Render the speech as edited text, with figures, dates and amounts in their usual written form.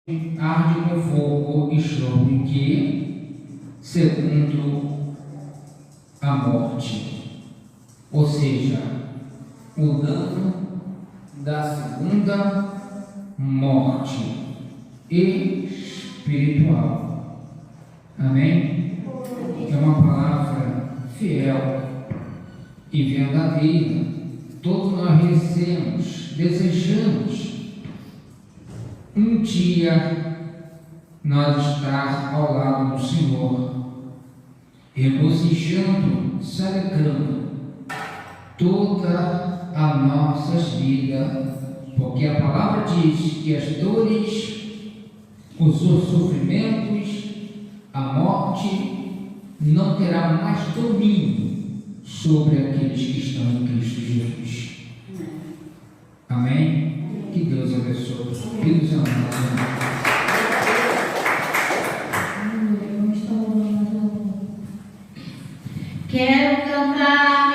arde com fogo e choro que, segundo a morte, ou seja, o dano da segunda morte espiritual. Amém? É uma palavra fiel e verdadeira. Todos nós desejamos um dia nós estar ao lado do Senhor, regozijando, celebrando toda a nossas vidas, porque a palavra diz que as dores, os sofrimentos, a morte não terá mais domínio sobre aqueles que estão em Cristo Jesus. Amém? Que Deus abençoe. Filhos amados. Quero cantar